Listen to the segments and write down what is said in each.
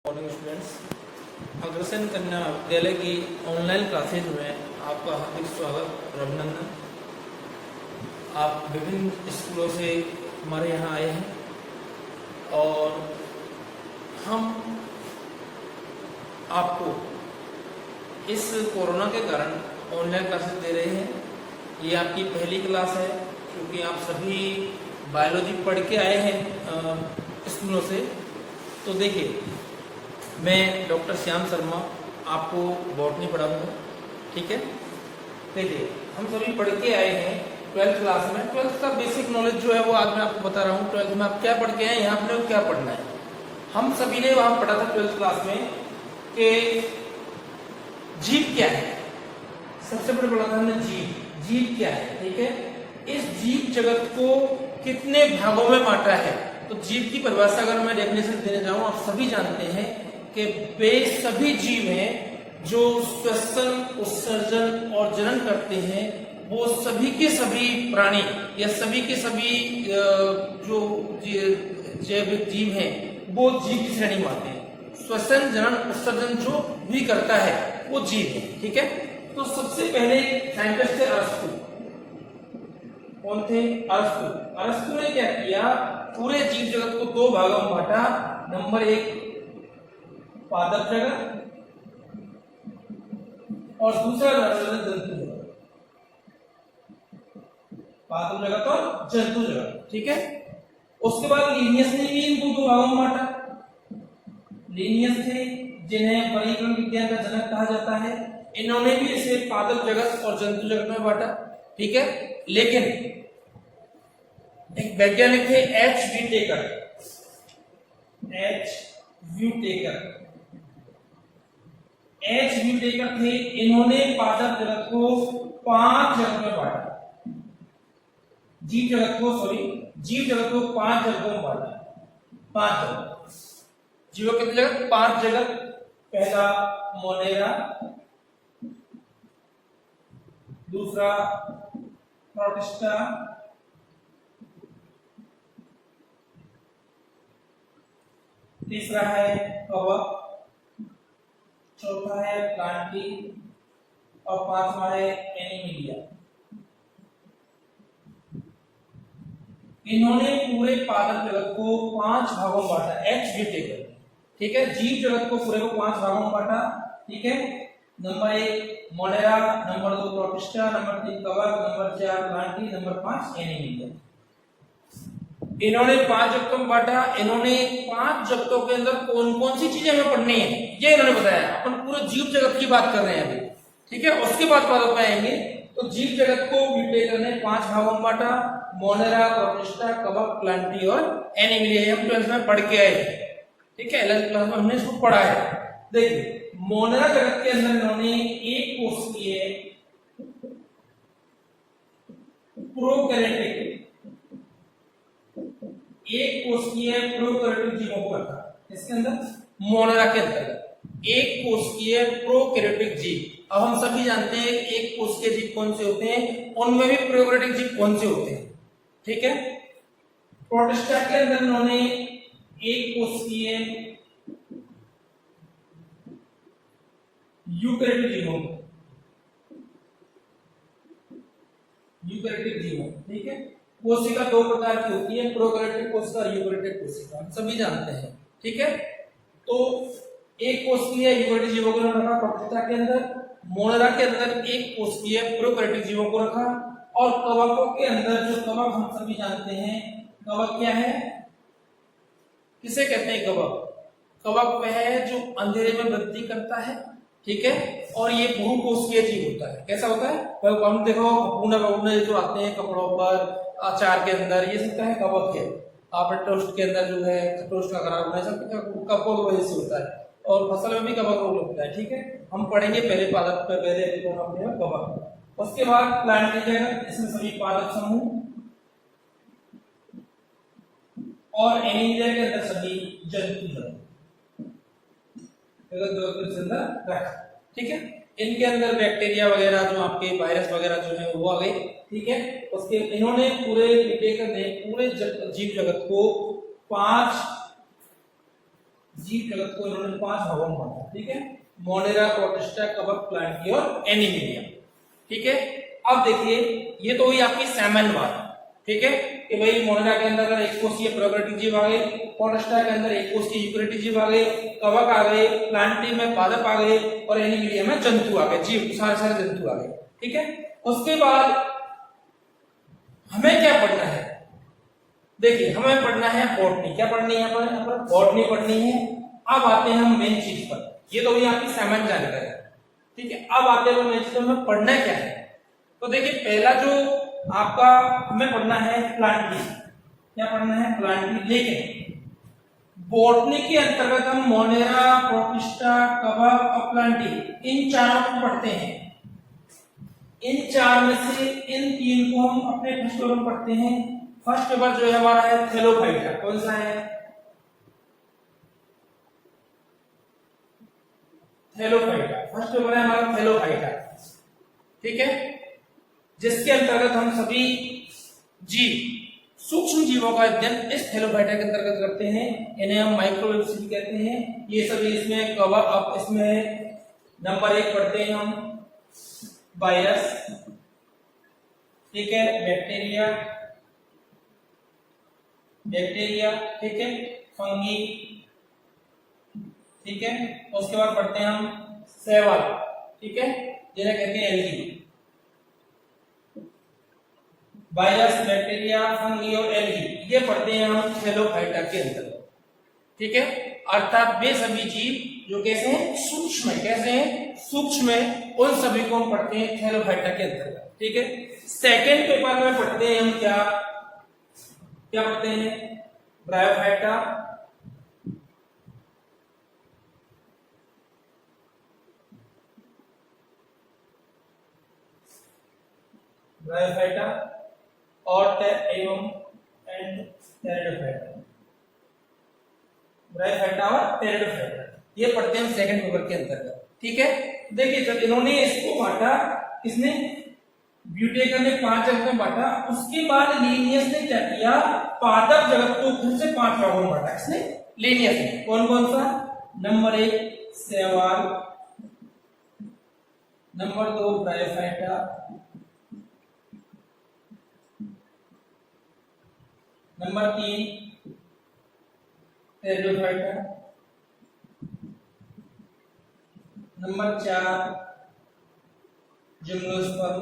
Morning students, Agrasen कन्या विद्यालय की ऑनलाइन क्लासेज में आपका हार्दिक स्वागत और अभिनंदन। आप विभिन्न स्कूलों से हमारे यहाँ आए हैं और हम आपको इस कोरोना के कारण ऑनलाइन क्लासेस दे रहे हैं। ये आपकी पहली क्लास है क्योंकि आप सभी बायोलॉजी पढ़ के आए हैं स्कूलों से। तो देखिए, मैं डॉक्टर श्याम शर्मा आपको बॉटनी पढ़ाऊंगा, ठीक है। देखिए, हम सभी पढ़ के आए हैं 12th क्लास में। 12th का बेसिक नॉलेज जो है वो आज मैं आपको बता रहा हूँ। 12th में आप क्या पढ़ के आए, यहाँ आपने क्या पढ़ना है। हम सभी ने वहां पढ़ा था 12th क्लास में कि जीव क्या है। सबसे पहले पढ़ा था हमने जीव क्या है, ठीक है। इस जीव जगत को कितने भागों में बांटा है। तो जीव की परिभाषा अगर मैं डेफिनेशन देने जाऊं, आप सभी जानते हैं कि वे सभी जीव हैं जो श्वसन, उत्सर्जन और जनन करते हैं। वो सभी के सभी प्राणी या सभी के सभी जो जैविक जीव हैं वो जीव की श्रेणी में आते हैं। श्वसन, जनन, उत्सर्जन जो भी करता है वो जीव है, ठीक है। तो सबसे पहले साइंटिस्ट थे अरस्तु। कौन थे? अरस्तु। अरस्तु ने क्या किया, पूरे जीव जगत को दो भागों में बांटा। नंबर 1 पादप जगत और दूसरा जंतु जगत। पादप जगत और जंतु जगत, ठीक है। उसके बाद लीनियस ने भी इनको दो भागों में बांटा। लीनियस थे जिन्हें वर्गीकरण विज्ञान का जनक कहा जाता है। इन्होंने भी इसे पादप जगत और जंतु जगत में बांटा, ठीक है। लेकिन एक वैज्ञानिक थे एच.वी. टेकर। एच.वी. टेकर थे। इन्होंने पादप जगत को 5 जगत में बांटा। जीव जगत को 5 जगतों में बांटा। 5 जगत। जीवों के जगत 5 जगत। पहला मोनेरा, दूसरा प्रोटिस्टा, तीसरा है कवक, चौथा है प्लांटी और पांचवा है एनिमिलिया। इन्होंने पूरे पादप जगत को 5 भागों में बांटा। एच.वी. टेकर, ठीक है। जीव जगत को पूरे को 5 भागों में बांटा, ठीक है। Number 1 Monera, number 2 protista, number 3 कवक, नंबर 4 प्लांटी, नंबर 5 एनिमिलिया। इन्होंने 5 जगतों में बांटा। इन्होंने 5 जगतों के अंदर कौन कौन सी चीजें हमें पढ़नी है ये इन्होंने बताया। अपन पूरे जीव जगत की बात कर रहे हैं अभी, ठीक है। उसके बाद बातों पे आएंगे। तो जीव जगत को टेकर ने 5 भागों में बांटा। मोनेरा, प्रोटिस्टा, कवक, प्लांटी और एनिमिलिया। हम 12th में पढ़ के आए, ठीक है। 11th क्लास में हमने इसको पढ़ा है। देखिए, मोनेरा जगत के अंदर इन्होंने एक कोशिकीय प्रोकैरियोटिक जीवों को रखा। इसके अंदर मोनेरा के अंदर एक कोशिकीय प्रोकैरियोटिक जीव। अब हम सभी जानते हैं एक कोशिकीय जीव कौन से होते हैं, उनमें भी प्रोकैरियोटिक जीव कौन से होते हैं, ठीक है। प्रोटिस्टा के अंदर इन्होंने एक कोशिकीय यूकैरियोटिक जीवों, ठीक है। कोशिका 2 प्रकार की होती है, प्रोकैरियोटिक कोशिका और यूकैरियोटिक कोशिका, हम सभी जानते हैं, ठीक है। तो एक कोशिकीय यूकैरियोटिक जीवों को रखा प्रोटिस्टा के अंदर। मोनेरा के अंदर एक कोशिकीय प्रोकैरियोटिक जीवों को रखा। और कवकों के अंदर जो कवक हम सभी जानते हैं, कवक क्या है, किसे कहते हैं कवक? कवक वह है जो अंधेरे में वृद्धि करता है, ठीक है। और ये बहुकोशिकीय जीव होता है। कैसा होता है? हम देखो फफूंद जो आते हैं कपड़ों पर, अचार के अंदर, ये सब है कवक है। आपने टोस्ट के अंदर जो है टोस्ट का खराब होना है, सब कवक की वजह से होता है। और फसल में भी कवक रोग लगता है, ठीक है। हम पढ़ेंगे पहले पादप पे, पहले कवक, उसके बाद प्लांटी जगत, इसमें सभी पादप समूह, और एनिमिलिया के अंदर सभी जंतु जगत रखा, ठीक है। इनके अंदर बैक्टीरिया वगैरह जो आपके वायरस वगैरह जो है वो आ गए, ठीक है। उसके इन्होंने पूरे जीव जगत को 5 जीव जगत को इन्होंने 5 भागों में बांटा, ठीक है, मोनेरा, प्रोटिस्टा, कवक, प्लांटी और एनीमिलिया, ठीक है। अब देखिए ये तो हुई आपकी सेमन बात, ठीक है, कि भाई मोनेरा के अंदर एक कोषीय प्रोकैरियोटिक जीव आ गए, प्रोटिस्टा के अंदर एक कोषीय यूकेरियोटिक जीव आ गए, कवक आ गए, प्लांटी में पादप आ गए और एनीमिलिया में जंतु आ गए, जीव सारे सारे जंतु आ गए, ठीक है। उसके बाद हमें क्या पढ़ना है, देखिए हमें पढ़ना है बॉटनी, क्या पढ़नी है यहाँ पर बॉटनी पढ़नी है। अब आते हैं हम मेन चीज पर, ये तो हुई आपकी सामान्य जानकारी, ठीक है। अब आते हैं मेन चीज में पढ़ना क्या है, तो देखिए पहला जो आपका हमें पढ़ना है प्लांटी, क्या पढ़ना है प्लांटी, लेकिन बॉटनी के अंतर्गत हम मोनेरा, प्रोटिस्टा, कवक और प्लांटी इन चारों को पढ़ते हैं। इन चार में से इन 3 को हम अपने फर्स्ट पेपर में पढ़ते हैं। फर्स्ट पेपर जो है हमारा है थैलोफाइटा, कौन सा है थैलोफाइटा, फर्स्ट पेपर है हमारा थैलोफाइटा, ठीक है, जिसके अंतर्गत हम सभी जीव सूक्ष्म जीवों का अध्ययन इस थैलोफाइटा के अंतर्गत करते हैं, इन्हें हम माइक्रोवेव्स भी कहते हैं। ये सभी इसमें कवर अप, इसमें नंबर 1 पढ़ते हैं हम वायरस, ठीक है, बैक्टीरिया, ठीक है, फंगी, ठीक है, उसके बाद पढ़ते हैं हम शैवाल, ठीक है, जिन्हें कहते हैं एल्गी, वायरस, बैक्टीरिया, फंगी और एल्गी, ये पढ़ते हैं हम थैलोफाइटा के अंतर्गत, ठीक है। अर्थात वे सभी जीव जो कैसे हैं सूक्ष्म है, कैसे हैं सूक्ष्म है, उन सभी को हम पढ़ते हैं थैलोफाइटा के अंतर्गत, ठीक है। सेकेंड पेपर में पढ़ते हैं हम क्या पढ़ते हैं ब्रायोफाइटा, और एवं टेरिडोफाइटा, ब्रायोफाइटा और टेरिडोफाइटा, ये पढ़ते हैं सेकंड पेपर के अंतर्गत, ठीक है। देखिए जब इन्होंने इसको बांटा, किसने ब्यूटेकर ने 5 जगत में बांटा, उसके बाद लीनियस ने क्या किया, पादप जगत को फिर से 5 भागों में बांटा, इसने लीनियस ने, कौन कौन सा, नंबर 1 शैवाल, number 2 bryophyta, number 3 pteridophyta, number 4 gymnosperm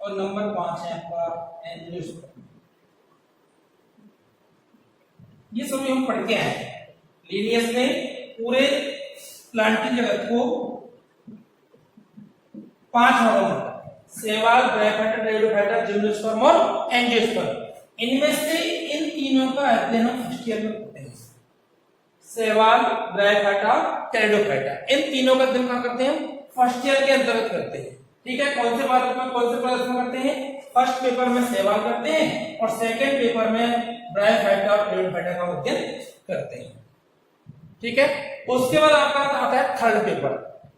और नंबर 5 है आपका एंजियोस्पर्म। ये सभी हम पढ़ के आए। लीनियस ने पूरे प्लांटी जगत को 5 भागों में, शैवाल, ब्रायोफाइटा, टेरिडोफाइटा, जिम्नोस्पर्म और एंजियोस्पर्म, इनमें से इन तीनों का अध्ययन हम फर्स्ट ईयर में करते हैं। शैवाल, ब्रायोफाइटा, टेरिडोफाइटा, इन तीनों का अध्ययन कहाँ करते हैं, फर्स्ट ईयर के अंतर्गत करते हैं, ठीक है। कौन से बात में कौन से प्रदर्शन करते हैं, फर्स्ट पेपर में शैवाल करते हैं और सेकंड पेपर में ब्रायोफाइटा और टेरिडोफाइटा का अध्ययन करते हैं, ठीक है। उसके बाद आपका आता है थर्ड पेपर,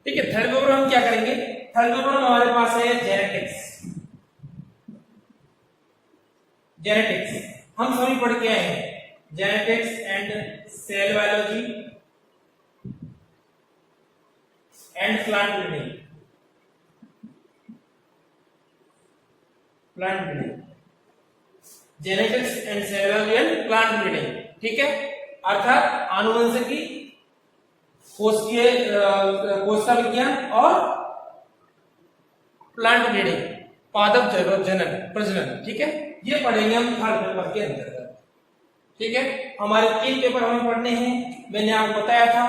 ठीक है। थर्ड पेपर हम क्या करेंगे, थर्ड पेपर में हमारे पास है जेनेटिक्स, हम सभी पढ़ के आए हैं, genetics and cell biology and plant breeding, genetics and cell biology and plant breeding, ठीक है। अर्थात आनुवंशिकी, कोश का विज्ञान और प्लांट ब्रीडिंग, पादप जनन प्रजनन, ठीक है, ये पढ़ेंगे हम थर्ड पेपर के अंतर्गत, ठीक है। हमारे 3 पेपर हमें पढ़ने हैं, मैंने आपको बताया था।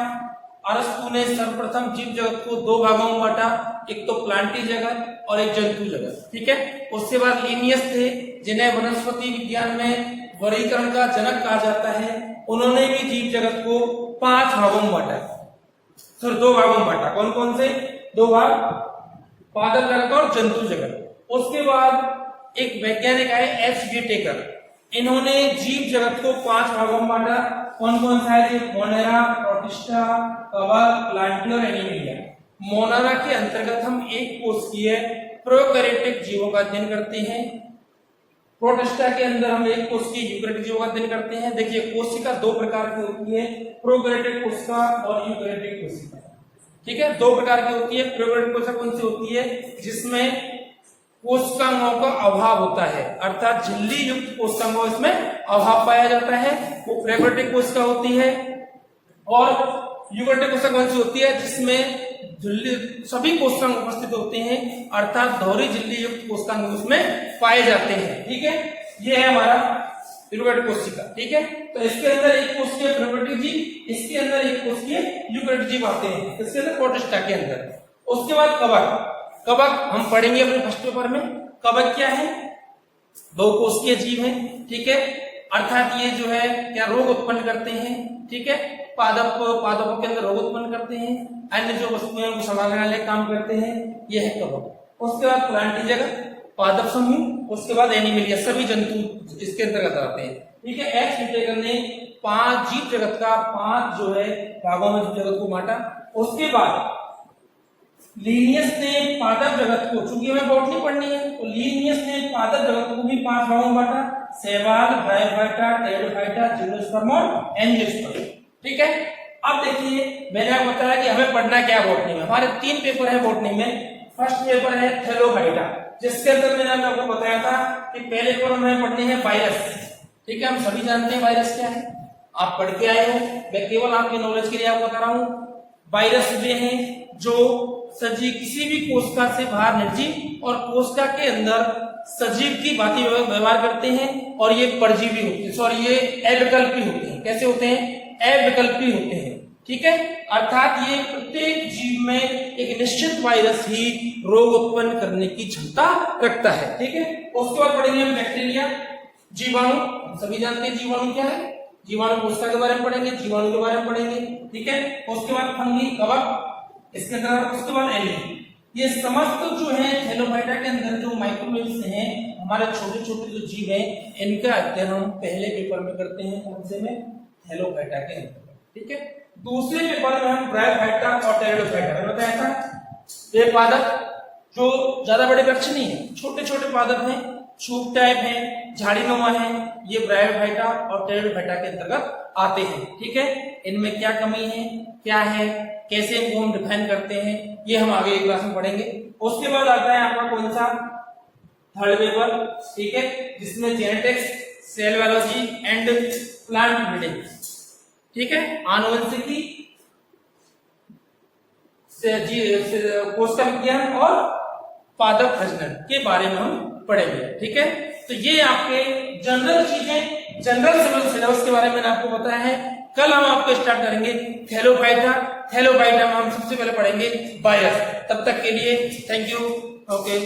अरस्तु ने सर्वप्रथम जीव जगत को 2 भागों में बांटा, एक तो प्लांटी जगत और एक जंतु जगत, ठीक है। उसके बाद लीनियस थे, जिन्हें वनस्पति विज्ञान में वर्गीकरण का जनक कहा जाता है, उन्होंने भी जीव जगत को 5 भागों में बांटा, सर 2 भागों में बांटा, कौन कौन से 2 भाग, पादप जगत और जंतु जगत। उसके बाद एक वैज्ञानिक आए एच ब्यूटेकर, इन्होंने जीव जगत को 5 भागों में बांटा, कौन कौन सा है, मोनेरा, प्रोटिस्टा, कवक, प्लांटी और एनीमिलिया। मोनेरा के अंतर्गत हम एक कोषीय प्रोकैरियोटिक जीवों का अध्ययन करते हैं, प्रोटिस्टा के अंदर हम एक कोशिका यूकेरियोटिक जीवों का अध्ययन करते हैं। देखिए कोशिका दो प्रकार की होती है, प्रोकैरियोटिक कोशिका और यूकेरियोटिक कोशिका। ठीक है, दो प्रकार की होती है। प्रोकैरियोटिक कोशिका कौन सी होती है? जिसमें कोशिकाओं का अभाव होता है, अर्थात झिल्ली युक्त कोशिकाओं इसमें अभाव पाया जाता है, वो प्रोकैरियोटिक कोशिका होती है। और यूकेरियोटिक कोशिका कौन सी होती है? जिसमें झिल्ली सभी कोशिकाएं उपस्थित होते हैं, अर्थात दोहरी झिल्ली युक्त कोशिकाएं उसमें पाए जाते हैं। ठीक है, ये है हमारा यूकेरियोटिक कोशिका। ठीक है, तो इसके अंदर एक कोशिकीय प्रोकैरियोटिक जीव, इसके अंदर एक कोशिकीय यूकेरियोटिक जीव आते हैं, इसके अंदर प्रोटिस्टा के अंदर। उसके बाद कवक। कवक हम पढ़ेंगे अपने फर्स्ट पेपर में। कवक क्या है? बहुकोशिकीय जीव है। ठीक है, अर्थात ये जो है क्या रोग उत्पन्न करते हैं। ठीक है, पादपों के अंदर रोग उत्पन्न करते हैं, अन्य जो वस्तुएं उनको संभालने वाले काम करते हैं, ये है कवक। उसके बाद प्लांटी जगत, पादप समूह, उसके बाद एनिमलिया, सभी जंतु इसके अंतर्गत आते हैं। ठीक है, एक्स विटेकर ने 5 जीव जगत का 5 जो है भागों में जगत को बांटा। उसके बाद लीनियस ने पादप जगत को, चूंकि हमें बॉटनी पढ़नी है, तो लीनियस ने पादप जगत को भी 5 भागों में बांटा, शैवाल, ब्रायोफाइटा, टेरिडोफाइटा, जिम्नोस्पर्म और एंजियोस्पर्म। ठीक है, अब देखिए मैंने आपको बताया कि हमें पढ़ना क्या बॉटनी में। हमारे 3 पेपर है बॉटनी में। फर्स्ट पेपर है थैलोफाइटा, जिसके अंदर मैंने आपको बताया था कि पहले पेपर में पढ़ने हैं वायरस। ठीक है, हम सभी जानते हैं वायरस क्या है, आप पढ़ के आए हो, मैं केवल आपके नॉलेज के लिए आपको बता रहा हूँ। वायरस वे हैं जो सजीव किसी भी कोशिका से बाहर निर्जीव और कोशिका के अंदर सजीव की भांति व्यवहार करते हैं, और ये परजीवी होते हैं, सॉरी ये अविकल्पी होते हैं। कैसे होते हैं? अविकल्पी होते हैं। ठीक है, अर्थात ये प्रत्येक जीव में एक निश्चित वायरस ही रोग उत्पन्न करने की क्षमता रखता है। ठीक है, उसके बाद पढ़ेंगे हम बैक्टीरिया, जीवाणु। सभी जानते हैं जीवाणु क्या है, जीवाणु कोशिका के बारे में पढ़ेंगे, जीवाणु के बारे में पढ़ेंगे। ठीक है, उसके बाद फंगी, कवक, इसके अंदर उसके बाद एनी। ये समस्त जो है थैलोफाइटा के अंदर जो माइक्रोवेव्स हैं, हमारे छोटे छोटे जो जीव हैं, इनका अध्ययन हम पहले पेपर में करते हैं, कौन से में? थैलोफाइटा के अंदर। ठीक है, दूसरे पेपर में हम ब्रायोफाइटा और टेरिडोफाइटा मैंने बताया था। ये पादप जो ज्यादा बड़े वृक्ष नहीं है, छोटे छोटे पादप हैं, शूट टाइप हैं, झाड़ीनुमा हैं, ये ब्रायोफाइटा और टेरिडोफाइटा के अंतर्गत आते हैं। ठीक है, इनमें क्या कमी है, क्या है, कैसे इनको हम डिफाइन करते हैं, ये हम आगे क्लास में पढ़ेंगे। उसके बाद आता है आपका कौन सा? Third paper. ठीक है, जिसमें genetics, cell biology and plant breeding. ठीक है, आनुवंशिकी, कोशिका विज्ञान और पादप प्रजनन के बारे में हम पढ़ेंगे। ठीक है, तो ये आपके जनरल चीजें, जनरल सिलेबस के बारे में मैंने आपको बताया है। कल हम आपको स्टार्ट करेंगे थैलोफाइटा। थैलोफाइटा में हम सबसे पहले पढ़ेंगे वायरस। तब तक के लिए थैंक यू। ओके।